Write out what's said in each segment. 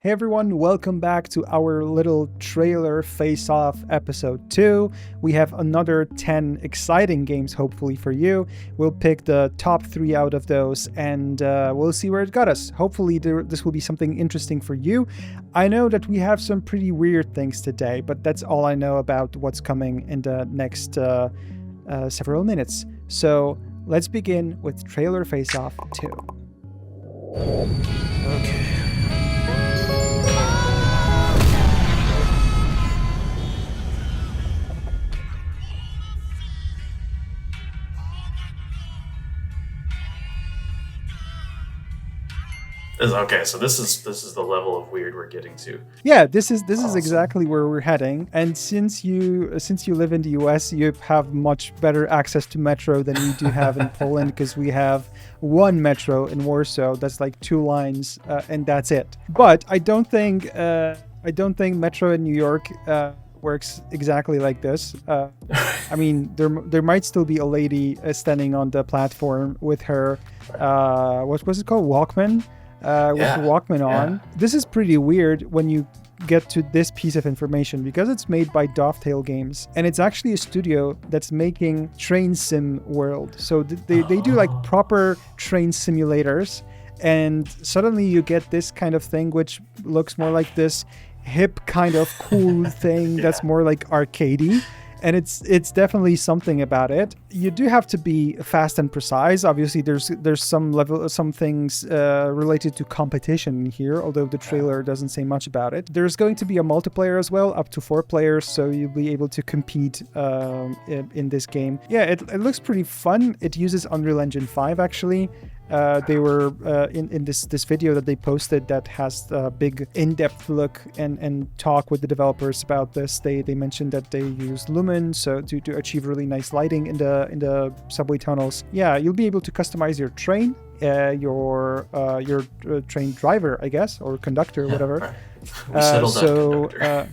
Hey everyone, welcome back to our little trailer face-off episode 2. We have another 10 exciting games hopefully for you. We'll pick the top 3 out of those and we'll see where it got us. Hopefully this will be something interesting for you. I know that we have some pretty weird things today, but that's all I know about what's coming in the next several minutes. So let's begin with trailer face-off 2. Okay. Okay, so this is the level of weird we're getting to. Yeah, this is Awesome. exactly where we're heading. And since you live in the US, you have much better access to metro than we do have in Poland, because we have one metro in Warsaw that's like 2 lines, and that's it. But I don't think metro in New York works exactly like this. I mean, there might still be a lady standing on the platform with her what was it called, Walkman. With the Walkman on. This is pretty weird when you get to this piece of information, because it's made by Dovetail Games, and it's actually a studio that's making Train Sim World. So they do like proper train simulators, and suddenly you get this kind of thing which looks more like this hip kind of cool thing that's more like arcadey. And it's definitely something about it. You do have to be fast and precise. Obviously, there's some things related to competition here, although the trailer doesn't say much about it. There's going to be a multiplayer as well, up to 4 players, so you'll be able to compete in this game. Yeah, it looks pretty fun. It uses Unreal Engine 5 actually. They were in this video that they posted that has a big in-depth look and talk with the developers about this. They mentioned that they use Lumen so to achieve really nice lighting in the subway tunnels. Yeah, you'll be able to customize your train, your train driver, I guess, or conductor, whatever. Right. We settled on conductor.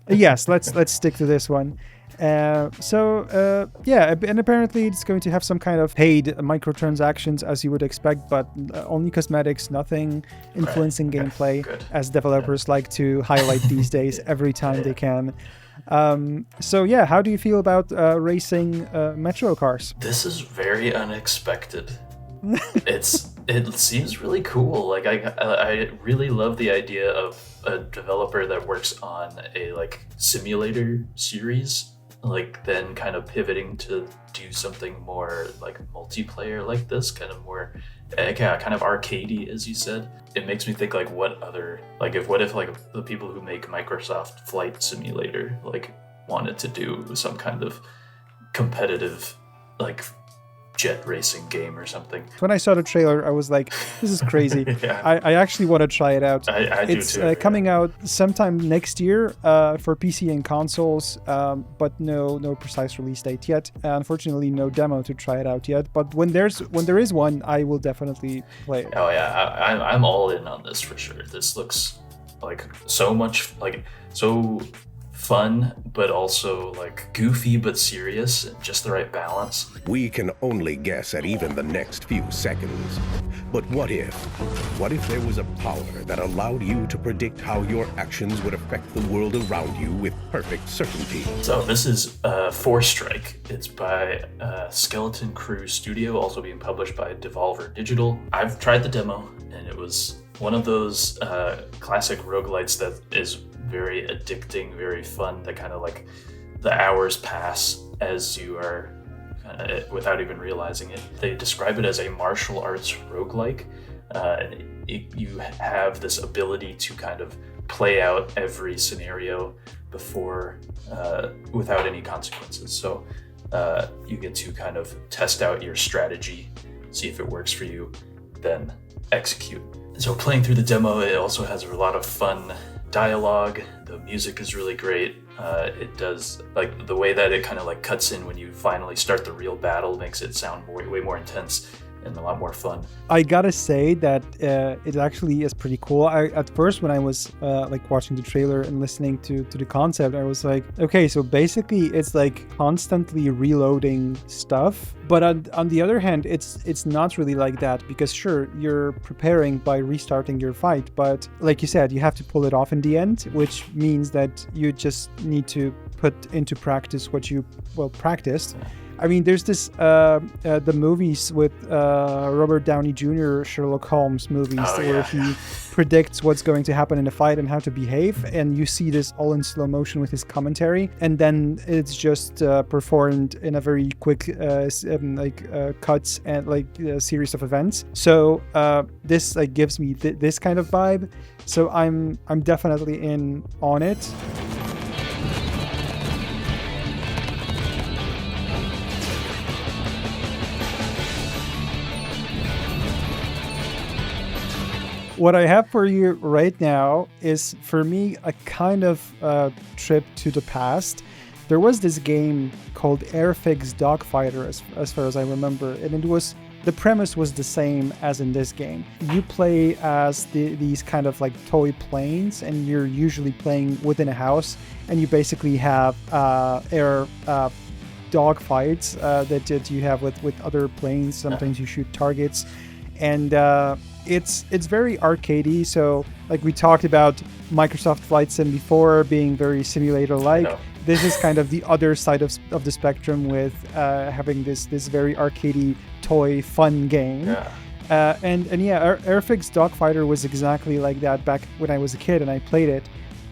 Yes, let's stick to this one. Yeah, and apparently it's going to have some kind of paid microtransactions, as you would expect, but only cosmetics, nothing influencing gameplay, as developers like to highlight these days every time they can. So yeah, how do you feel about racing metro cars? This is very unexpected. It seems really cool. Like I really love the idea of a developer that works on a like simulator series, like then kind of pivoting to do something more like multiplayer like this, kind of more kind of arcadey, as you said. It makes me think like what if like the people who make Microsoft Flight Simulator like wanted to do some kind of competitive like jet racing game or something. When I saw the trailer, I was like, this is crazy. Yeah. I actually want to try it out. I do too. It's coming out sometime next year for PC and consoles, but no precise release date yet. Unfortunately, no demo to try it out yet. But when there is one, I will definitely play it. Oh yeah, I'm all in on this for sure. This looks like so much like so fun, but also like goofy but serious, and just the right balance. We can only guess at even the next few seconds. But what if there was a power that allowed you to predict how your actions would affect the world around you with perfect certainty? So this is Forestrike. It's by Skeleton Crew Studio, also being published by Devolver Digital. I've tried the demo, and it was one of those classic roguelites that is very addicting, very fun, that kind of like the hours pass as you are without even realizing it. They describe it as a martial arts roguelike. You have this ability to kind of play out every scenario before without any consequences. So you get to kind of test out your strategy, see if it works for you, then execute. So playing through the demo, it also has a lot of fun dialogue. The music is really great. It does, like, the way that it kind of like cuts in when you finally start the real battle makes it sound way more intense. and a lot more fun. I gotta say that it actually is pretty cool. At first, when I was like watching the trailer and listening to the concept, I was like, okay, so basically it's like constantly reloading stuff. But on the other hand, it's not really like that, because sure, you're preparing by restarting your fight, but like you said, you have to pull it off in the end, which means that you just need to put into practice what you practiced. I mean, there's this the movies with Robert Downey Jr. Sherlock Holmes movies where he predicts what's going to happen in a fight and how to behave, and you see this all in slow motion with his commentary, and then it's just performed in a very quick cuts and like a series of events. So this like gives me this kind of vibe. So I'm definitely in on it. What I have for you right now is, for me, a kind of trip to the past. There was this game called Airfix Dogfighter, as far as I remember, and the premise was the same as in this game. You play as these kind of like toy planes, and you're usually playing within a house, and you basically have air dog fights that you have with other planes. Sometimes you shoot targets, and it's very arcadey. So like we talked about Microsoft Flight Sim before being very simulator-like. No. This is kind of the other side of the spectrum, with having this very arcadey toy fun game. Yeah. Airfix Dogfighter was exactly like that back when I was a kid and I played it.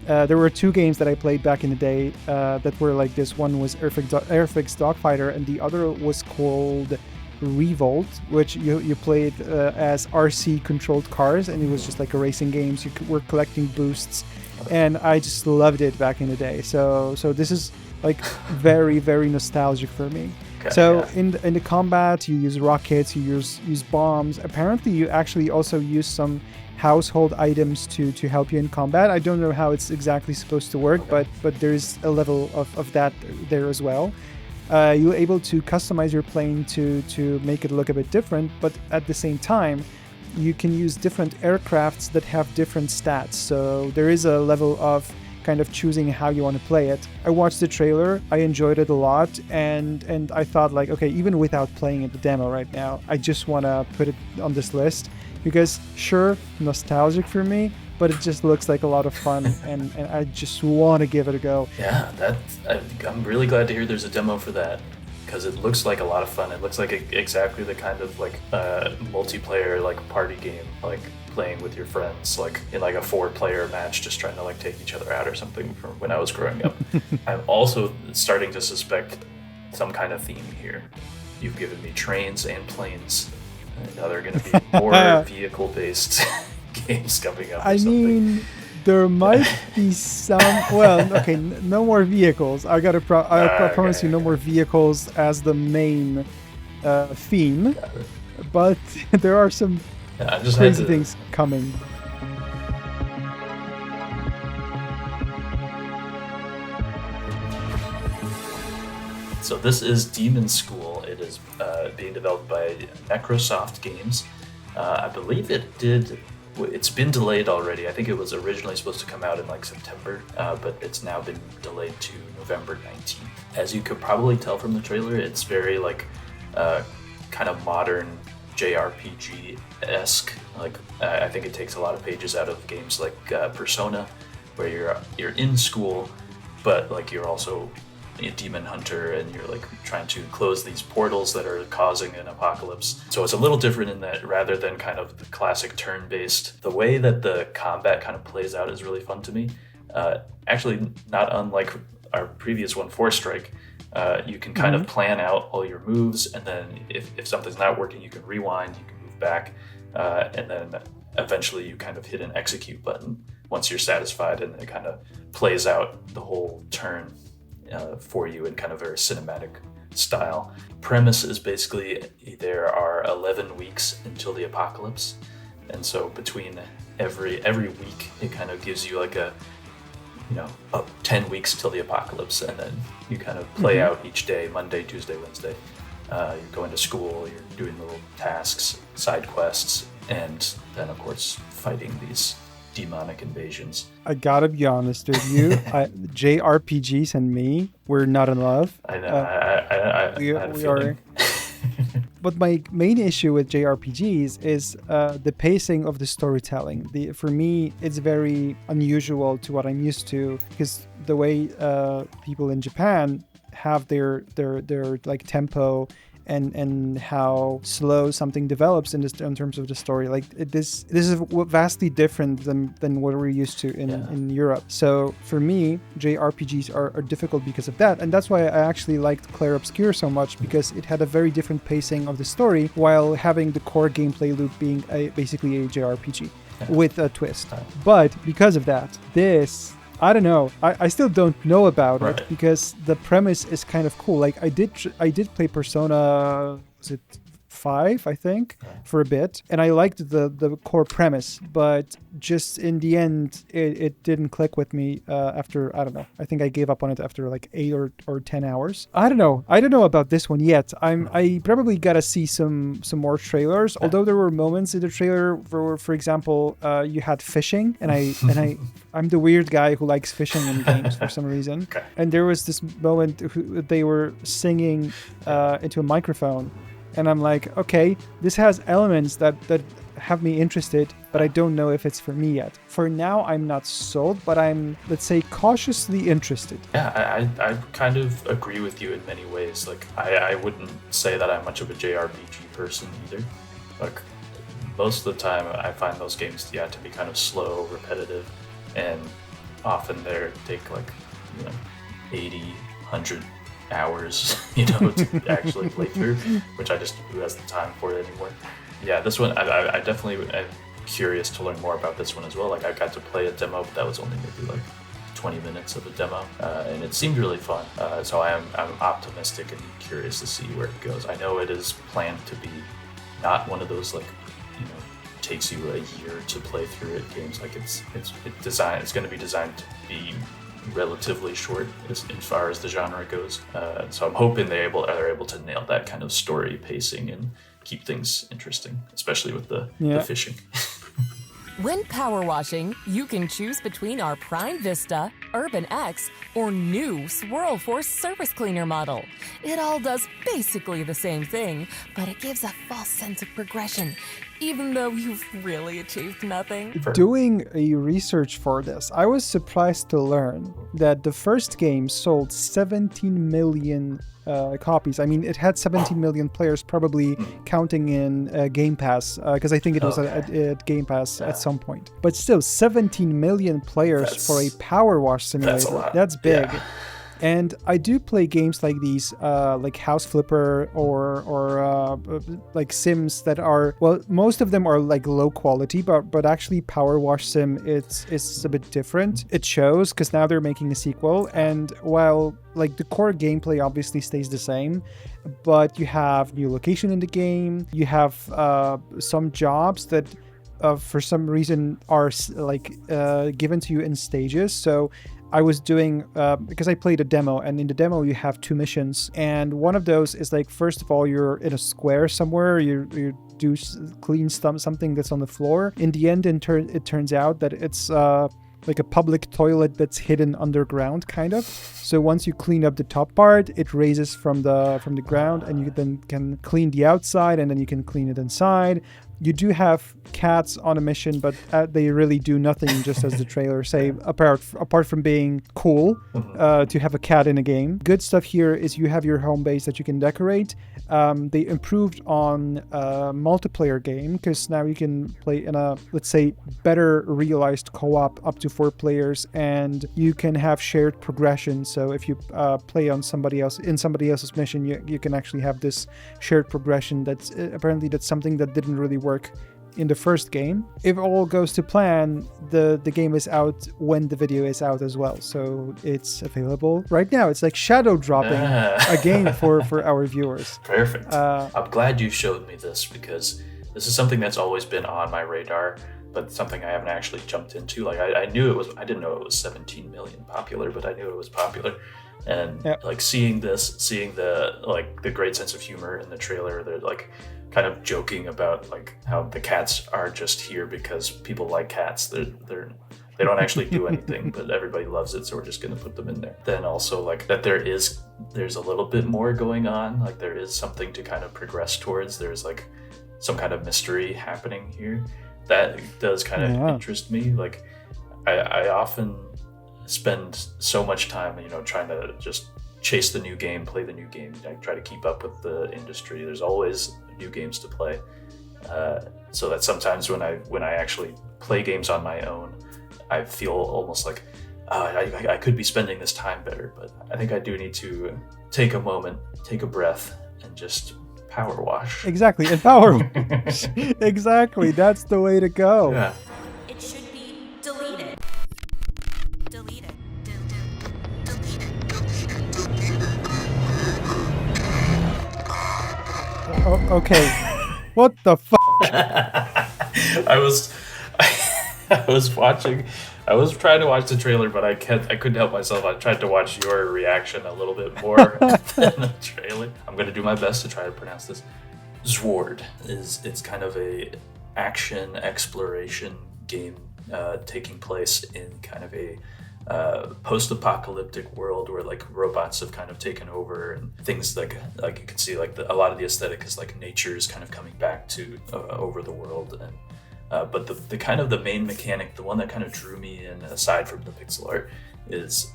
There were two games that I played back in the day that were like this. One was Airfix Dogfighter, and the other was called Revolt, which you played as RC controlled cars, and it was just like a racing game. So you were collecting boosts, and I just loved it back in the day. So this is like very, very nostalgic for me. Okay, so yeah. in the combat, you use rockets, you use bombs. Apparently, you actually also use some household items to help you in combat. I don't know how it's exactly supposed to work, but there's a level of that there as well. You're able to customize your plane to make it look a bit different, but at the same time, you can use different aircrafts that have different stats. So there is a level of kind of choosing how you want to play it. I watched the trailer, I enjoyed it a lot, and I thought like, okay, even without playing it, the demo right now, I just want to put it on this list, because sure, nostalgic for me, but it just looks like a lot of fun, and I just want to give it a go. Yeah, I'm really glad to hear there's a demo for that, because it looks like a lot of fun. It looks like exactly the kind of like multiplayer like party game, like playing with your friends, like in like a 4-player match, just trying to like take each other out or something from when I was growing up. I'm also starting to suspect some kind of theme here. You've given me trains and planes, and now they're going to be more vehicle-based games coming up. I mean, there might be some. Well, okay, no more vehicles. I promise you, no more vehicles as the main theme. But there are some crazy things coming. So this is Demonschool. It is being developed by Necrosoft Games. I believe it's been delayed already. I think it was originally supposed to come out in like September, but it's now been delayed to November 19th. As you could probably tell from the trailer, it's very like kind of modern JRPG-esque. Like I think it takes a lot of pages out of games like Persona, where you're in school, but like you're also a demon hunter, and you're like trying to close these portals that are causing an apocalypse. So it's a little different in that, rather than kind of the classic turn-based, the way that the combat kind of plays out is really fun to me. Actually, not unlike our previous one, Forestrike, you can kind of plan out all your moves, and then if something's not working, you can rewind, you can move back, and then eventually you kind of hit an execute button once you're satisfied, and it kind of plays out the whole turn for you in kind of very cinematic style. Premise is basically there are 11 weeks until the apocalypse, and so between every week it kind of gives you like a 10 weeks till the apocalypse, and then you kind of play out each day, Monday, Tuesday, Wednesday. You're going to school, you're doing little tasks, side quests, and then, of course, fighting these demonic invasions. I gotta be honest with you, JRPGs and me, we're not in love. I know. We I had a are. feeling. But my main issue with JRPGs is the pacing of the storytelling. For me, it's very unusual to what I'm used to, because the way people in Japan have their like tempo and how slow something develops in terms of the story. Like this is vastly different than what we're used to in Europe. So for me, JRPGs are difficult because of that. And that's why I actually liked Clair Obscur so much, because it had a very different pacing of the story while having the core gameplay loop being basically a JRPG with a twist. But because of that, this... I don't know. I still don't know about it, because the premise is kind of cool. Like I did play Persona, was it 5, I think, for a bit, and I liked the core premise, but just in the end, it didn't click with me after, I don't know. I think I gave up on it after like 8 or 10 hours. I don't know about this one yet. I probably gotta see some more trailers. Although there were moments in the trailer where, for example, you had fishing, and I'm the weird guy who likes fishing in games for some reason. Okay. And there was this moment they were singing into a microphone. And I'm like, okay, this has elements that have me interested, but I don't know if it's for me yet. For now, I'm not sold, but I'm, let's say, cautiously interested. Yeah, I kind of agree with you in many ways. Like, I wouldn't say that I'm much of a JRPG person either. Like, most of the time, I find those games, to be kind of slow, repetitive, and often they take like, 80, 100 hours, to actually play through, which I just, who has the time for it anymore. Yeah, this one, I definitely am curious to learn more about this one as well. Like, I got to play a demo, but that was only maybe like 20 minutes of a demo, and it seemed really fun. So I'm optimistic and curious to see where it goes. I know it is planned to be not one of those like, takes you a year to play through it games. Like it's going to be designed to be relatively short as far as the genre goes. So I'm hoping they're able to nail that kind of story pacing and keep things interesting, especially with the fishing. When power washing, you can choose between our Prime Vista, Urban X, or new Swirl Force surface cleaner model. It all does basically the same thing, but it gives a false sense of progression, even though you've really achieved nothing. Doing a research for this, I was surprised to learn that the first game sold 17 million copies. I mean, it had 17 million players, probably counting in Game Pass, because I think it was at Game Pass at some point. But still, 17 million players for a PowerWash simulator. That's big. Yeah. And I do play games like these, like House Flipper or like Sims that are, well, most of them are like low quality, but actually PowerWash Sim, it's a bit different. It shows, because now they're making a sequel, and while like the core gameplay obviously stays the same, but you have new location in the game, you have some jobs that for some reason are like given to you in stages. So I was doing, because I played a demo, and in the demo you have 2 missions, and one of those is like, first of all, you're in a square somewhere, you do clean something that's on the floor. In the end, it turns out that it's like a public toilet that's hidden underground, kind of. So once you clean up the top part, it raises from the ground, and you then can clean the outside, and then you can clean it inside. You do have cats on a mission, but they really do nothing, just as the trailer say, apart from being cool to have a cat in a game. Good stuff here is you have your home base that you can decorate. They improved on multiplayer game, because now you can play in a, let's say, better realized co-op up to 4 players, and you can have shared progression. So if you play on somebody else's mission, you can actually have this shared progression. That's something that didn't really work in the first game. If all goes to plan, the game is out when the video is out as well, so it's available right now. It's like shadow dropping a game for our viewers. Perfect. I'm glad you showed me this, because this is something that's always been on my radar. but something I haven't actually jumped into. Like I knew it was, I didn't know it was 17 million popular, but I knew it was popular. And like seeing the great sense of humor in the trailer, they're like kind of joking about like how the cats are just here because people like cats. They don't actually do anything, but everybody loves it, so we're just going to put them in there. Then also like that there's a little bit more going on. Like there is something to kind of progress towards. There's like some kind of mystery happening here. That does kind of interest me. Like I often spend so much time, trying to just chase the new game, play the new game. I try to keep up with the industry. There's always new games to play. So that sometimes when I actually play games on my own, I feel almost like I could be spending this time better, but I think I do need to take a moment, take a breath, and just power wash. Exactly, and power wash. Exactly, that's the way to go. Yeah. It should be deleted. Deleted. Okay. What the fuck? I was trying to watch the trailer, but I couldn't help myself. I tried to watch your reaction a little bit more than the trailer. I'm gonna do my best to try to pronounce this. ZWAARD it's kind of a action exploration game taking place in kind of a post-apocalyptic world where like robots have kind of taken over, and things like you can see like a lot of the aesthetic is like nature is kind of coming back to over the world. And but the kind of the main mechanic, the one that kind of drew me in aside from the pixel art, is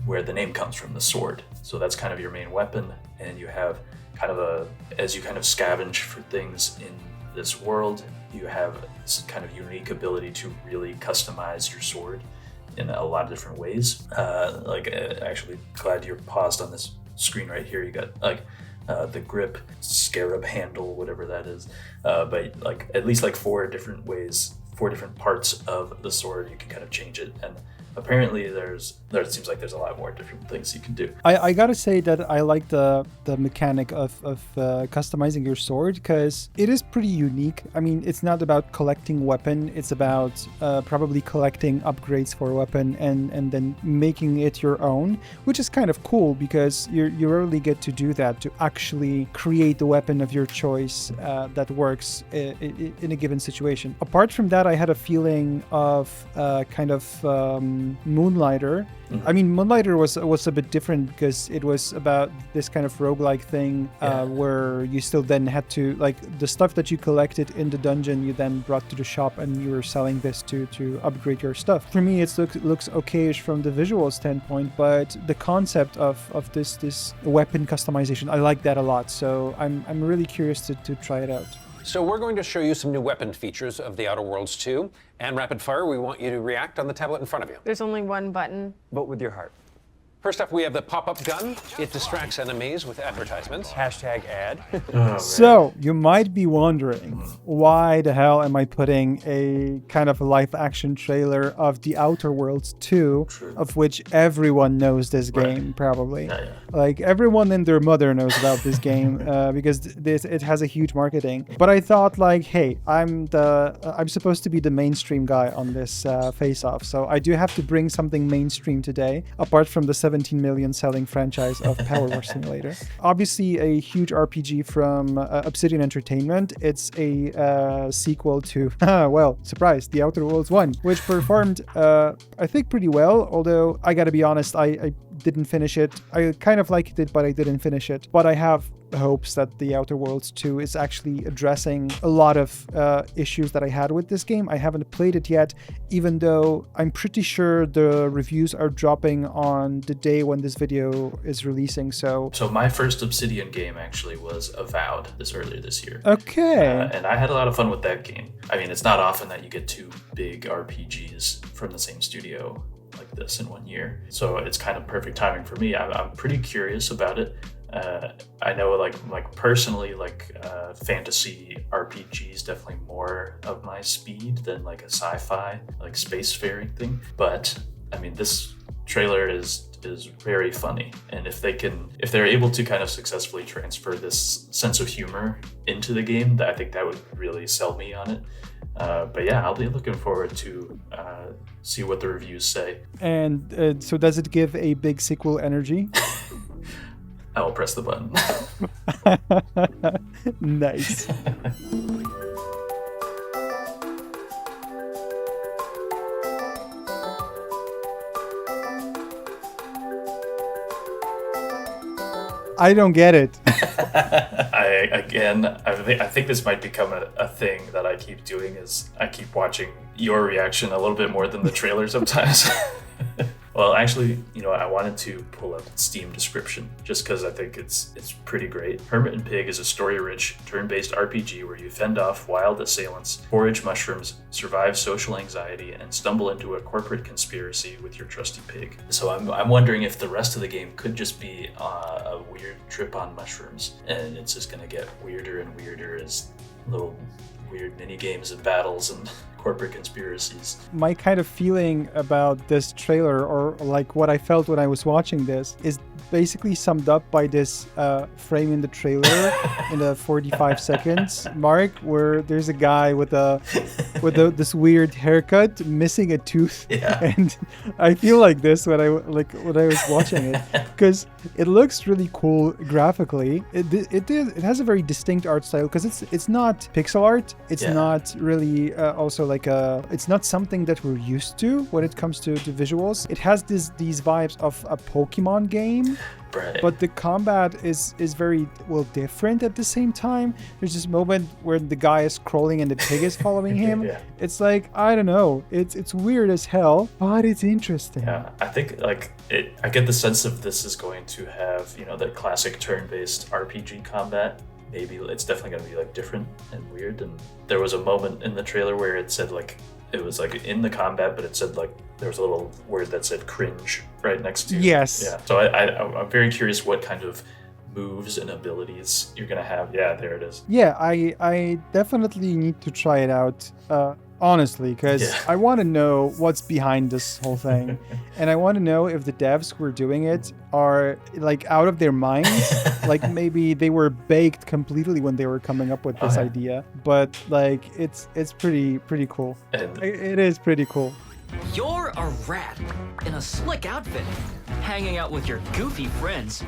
where the name comes from, the sword. So that's kind of your main weapon, and you have kind of as you kind of scavenge for things in this world, you have this kind of unique ability to really customize your sword in a lot of different ways. Actually, glad you're paused on this screen right here. You got like the grip, scarab handle, whatever that is. But like at least like 4 different ways, 4 different parts of the sword, you can kind of change it. And apparently there seems like there's a lot more different things you can do. I gotta say that I like the mechanic of customizing your sword, because it is pretty unique. I mean, it's not about collecting weapon, it's about probably collecting upgrades for a weapon and then making it your own, which is kind of cool because you rarely get to do that, to actually create the weapon of your choice that works in a given situation. Apart from that, I had a feeling of Moonlighter. I mean, Moonlighter was a bit different because it was about this kind of roguelike thing where you still then had to, like, the stuff that you collected in the dungeon, you then brought to the shop and you were selling this to upgrade your stuff. For me, it looks okayish from the visual standpoint, but the concept of this weapon customization, I like that a lot. So I'm really curious to try it out. So we're going to show you some new weapon features of The Outer Worlds 2. And rapid fire, we want you to react on the tablet in front of you. There's only one button. Vote with your heart. First up, we have the pop-up gun. It distracts enemies with advertisements. Hashtag ad. So you might be wondering, why the hell am I putting a kind of a live action trailer of The Outer Worlds 2, of which everyone knows this game, probably. Yeah. Like everyone and their mother knows about this game because it has a huge marketing. But I thought, like, hey, I'm supposed to be the mainstream guy on this face-off, so I do have to bring something mainstream today, apart from the 17 million selling franchise of PowerWash Simulator. Obviously a huge RPG from Obsidian Entertainment. It's a sequel to, well, surprise, The Outer Worlds 1, which performed, I think, pretty well, although I gotta be honest, I didn't finish it. I kind of liked it, but I didn't finish it. But I have hopes that The Outer Worlds 2 is actually addressing a lot of issues that I had with this game. I haven't played it yet, even though I'm pretty sure the reviews are dropping on the day when this video is releasing. So my first Obsidian game actually was Avowed earlier this year. Okay. And I had a lot of fun with that game. I mean, it's not often that you get 2 big RPGs from the same studio like this in 1 year. So it's kind of perfect timing for me. I'm pretty curious about it. I know like personally, fantasy RPGs definitely more of my speed than like a sci-fi, like spacefaring thing. But I mean, this trailer is very funny, and if they're able to kind of successfully transfer this sense of humor into the game, I think that would really sell me on it. But yeah, I'll be looking forward to see what the reviews say. And so does it give a big sequel energy? I will press the button. Nice. I don't get it. I think this might become a thing that I keep doing, is I keep watching your reaction a little bit more than the trailer sometimes. Well, actually, I wanted to pull up Steam description just because I think it's pretty great. Hermit Pig is a story-rich, turn-based RPG where you fend off wild assailants, forage mushrooms, survive social anxiety, and stumble into a corporate conspiracy with your trusty pig. So I'm wondering if the rest of the game could just be a weird trip on mushrooms, and it's just going to get weirder and weirder as little weird mini games and battles and corporate conspiracies. My kind of feeling about this trailer, or like what I felt when I was watching this, is basically summed up by this frame in the trailer in the 45 seconds mark, where there's a guy with this weird haircut missing a tooth. Yeah. And I feel like this when I was watching it, because it looks really cool graphically. It has a very distinct art style, because it's not pixel art. It's not really also it's not something that we're used to when it comes to visuals. It has these vibes of a Pokemon game. Right. But the combat is very different at the same time. There's this moment where the guy is crawling and the pig is following him. Yeah. It's like, I don't know. It's weird as hell, but it's interesting. Yeah, I think I get the sense of this is going to have, that classic turn-based RPG combat. Maybe it's definitely going to be different and weird. And there was a moment in the trailer where it said it was in the combat, but it said there was a little word that said cringe right next to it. Yes. Yeah. So I'm very curious what kind of moves and abilities you're going to have. Yeah, there it is. Yeah, I definitely need to try it out. Honestly, because I want to know what's behind this whole thing. And I want to know if the devs who are doing it are out of their minds. Maybe they were baked completely when they were coming up with this idea. But it's pretty cool. It is pretty cool. You're a rat in a slick outfit, hanging out with your goofy friends.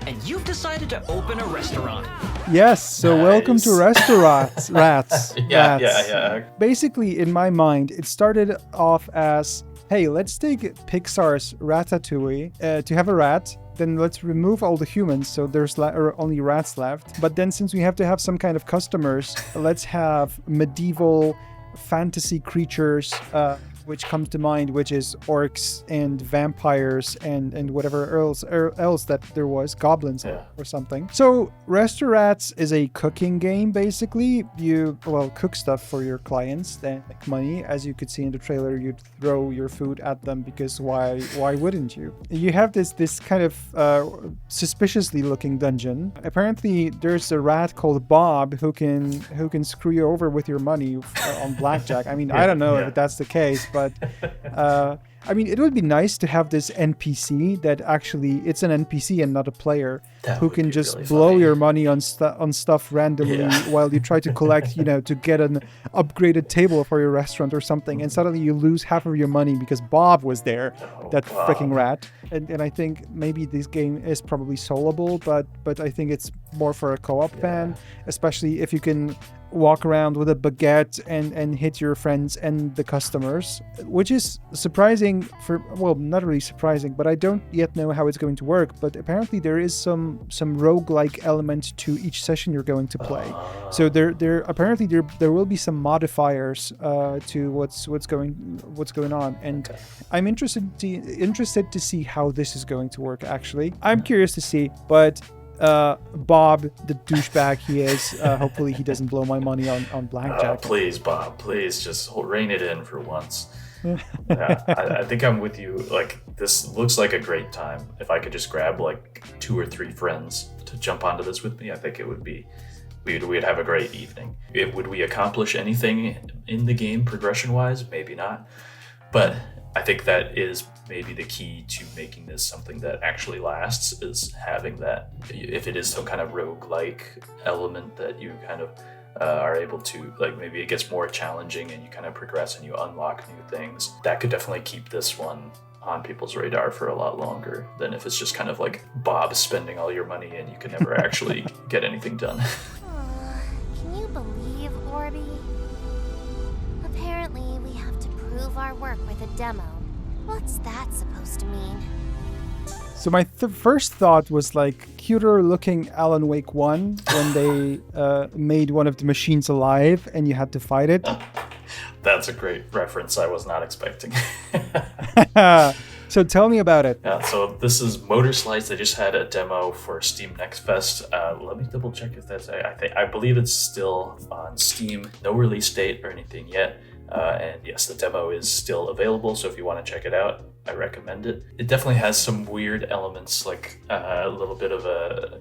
And you've decided to open a restaurant. Yes, so Nice. Welcome to Restaurats. Rats. Yeah. Basically, in my mind, it started off as, hey, let's take Pixar's Ratatouille to have a rat. Then let's remove all the humans, so there's only rats left. But then since we have to have some kind of customers, let's have medieval fantasy creatures, which comes to mind, which is orcs and vampires and whatever else that there was, goblins or something. So Restaurats is a cooking game, basically. You cook stuff for your clients and make money. As you could see in the trailer, you'd throw your food at them, because why wouldn't you? You have this kind of suspiciously looking dungeon. Apparently there's a rat called Bob who can screw you over with your money on blackjack. I mean, I don't know if that's the case, but it would be nice to have this NPC that actually it's an NPC and not a player who can just really blow your money on stuff randomly while you try to collect, to get an upgraded table for your restaurant or something, and suddenly you lose half of your money because Bob was there, freaking rat. And I think maybe this game is probably soloable, but I think it's more for a co-op fan, especially if you can walk around with a baguette and hit your friends and the customers, which is surprising not really surprising, but I don't yet know how it's going to work. But apparently there is some roguelike element to each session you're going to play. So there will be some modifiers to what's going on, and I'm interested to see how this is going to work. Actually, I'm curious to see, but Bob, the douchebag he is, hopefully he doesn't blow my money on blackjack. Please, Bob, please just rein it in for once. I think I'm with you. This looks like a great time. If I could just grab 2 or 3 friends to jump onto this with me, I think it would be, we'd have a great evening. Would we accomplish anything in the game progression-wise? Maybe not. But I think that is maybe the key to making this something that actually lasts, is having that, if it is some kind of roguelike element, that you kind of are able to, like, maybe it gets more challenging and you kind of progress and you unlock new things, that could definitely keep this one on people's radar for a lot longer than if it's just kind of like Bob spending all your money and you can never actually get anything done. Can you believe, Orby? Apparently, we have to prove our work with a demo. What's that supposed to mean? So my first thought was like cuter looking Alan Wake 1 when they made one of the machines alive and you had to fight it. That's a great reference I was not expecting. So tell me about it. Yeah, so this is Motorslice. They just had a demo for Steam Next Fest. Let me double check if that's, I believe it's still on Steam. No release date or anything yet. And yes, the demo is still available. So if you want to check it out, I recommend it. It definitely has some weird elements, like a little bit of a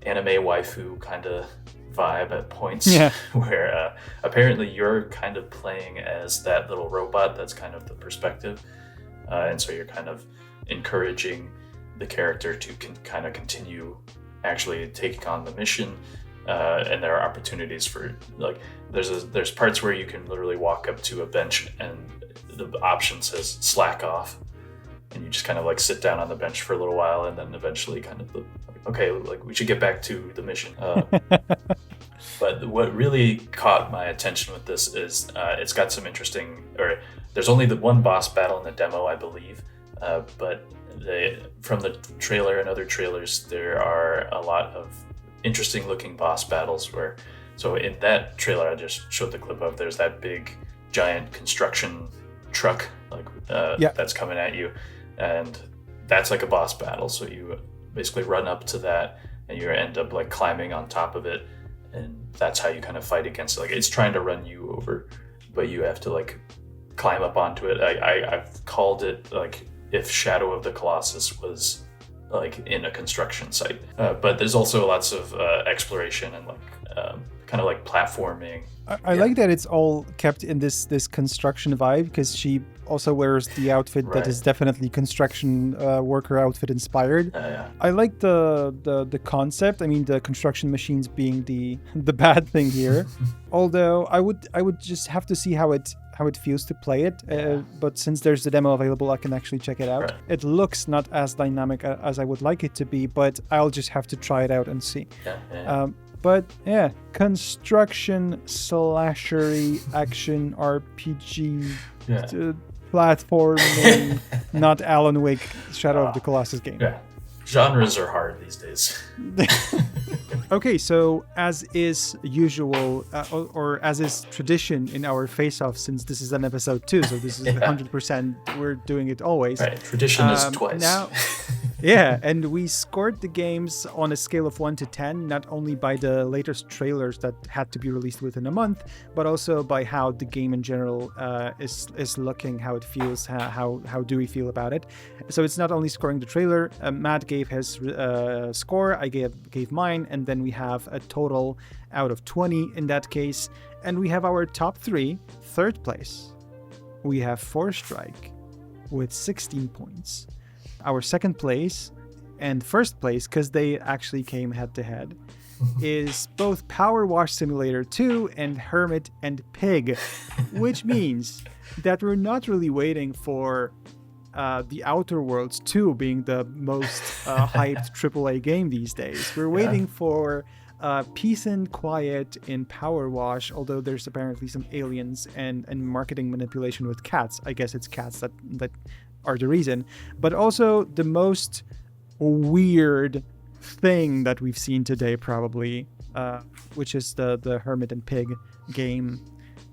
anime waifu kind of vibe at points, where apparently you're kind of playing as that little robot. That's kind of the perspective. And so you're kind of encouraging the character to kind of continue actually taking on the mission. And there are opportunities for, like, there's parts where you can literally walk up to a bench and the option says slack off, and you just kind of like sit down on the bench for a little while, and then eventually kind of okay, like we should get back to the mission. But what really caught my attention with this is it's got some interesting, or there's only the one boss battle in the demo, I believe, but from the trailer and other trailers, there are a lot of interesting looking boss battles where, so in that trailer I just showed the clip of, there's that big giant construction truck that's coming at you, and that's like a boss battle. So you basically run up to that and you end up like climbing on top of it, and that's how you kind of fight against it. Like it's trying to run you over, but you have to like climb up onto it. I've called it like if Shadow of the Colossus was like in a construction site, but there's also lots of exploration and like kind of like platforming. I like that it's all kept in this construction vibe, because she also wears the outfit that is definitely construction worker outfit inspired. I like the concept. I mean, the construction machines being the bad thing here. Although I would just have to see how it feels to play it. But since there's the demo available, I can actually check it out. It looks not as dynamic as I would like it to be, but I'll just have to try it out and see. But yeah, construction slashery action RPG platforming, not Alan Wake Shadow of the Colossus game. Yeah, genres are hard these days. Okay, so as is usual, or as is tradition in our face-off, since this is an episode 2, so this is 100%, we're doing it always. Right, tradition is twice. Now, yeah, and we scored the games on a scale of 1 to 10, not only by the latest trailers that had to be released within a month, but also by how the game in general is looking, how it feels, how do we feel about it. So it's not only scoring the trailer. Matt gave his score, I gave mine, and then we have a total out of 20 in that case. And we have our top 3. Third place, we have Forestrike with 16 points. Our second place and first place, because they actually came head to head, is both PowerWash Simulator 2 and Hermit and Pig, which means that we're not really waiting for The Outer Worlds 2 being the most hyped AAA game these days. We're waiting for peace and quiet in PowerWash, although there's apparently some aliens and marketing manipulation with cats. I guess it's cats that are the reason. But also the most weird thing that we've seen today, probably, which is the Hermit and Pig game,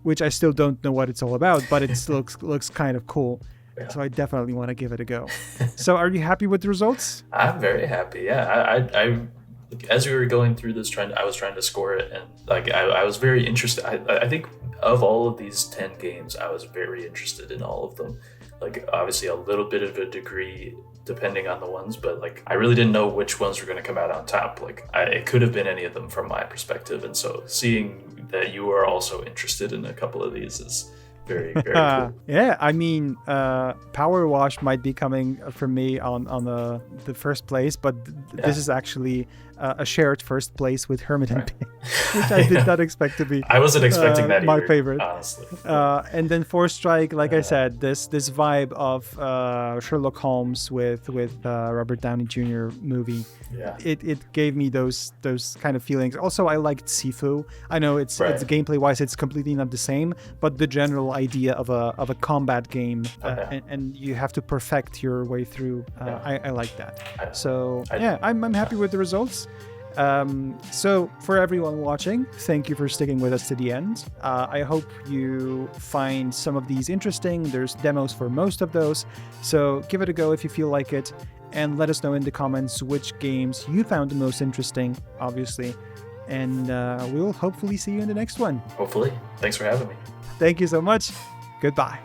which I still don't know what it's all about, but it looks kind of cool. Yeah. So I definitely want to give it a go. So are you happy with the results? I'm very happy. Yeah, I as we were going through this, I was trying to score it, and like I was very interested. I think of all of these 10 games, I was very interested in all of them. Like obviously a little bit of a degree depending on the ones, but like I really didn't know which ones were going to come out on top. Like it could have been any of them from my perspective, and so seeing that you are also interested in a couple of these is very, very cool. Yeah, I mean, PowerWash might be coming for me on the first place, but this is actually a shared first place with Hermit and Pig, which I did not expect to be. I wasn't expecting that my either, favorite. honestly. And then Forestrike, like I said, this vibe of Sherlock Holmes with Robert Downey Jr. movie. Yeah. It gave me those kind of feelings. Also, I liked Sifu. I know it's gameplay wise, it's completely not the same, but the general idea of a combat game, and you have to perfect your way through. I like that. So I'm happy with the results. So for everyone watching, thank you for sticking with us to the end. I hope you find some of these interesting. There's demos for most of those, so give it a go if you feel like it, and let us know in the comments which games you found the most interesting, obviously, and we'll hopefully see you in the next one. Hopefully. Thanks for having me. Thank you so much. Goodbye.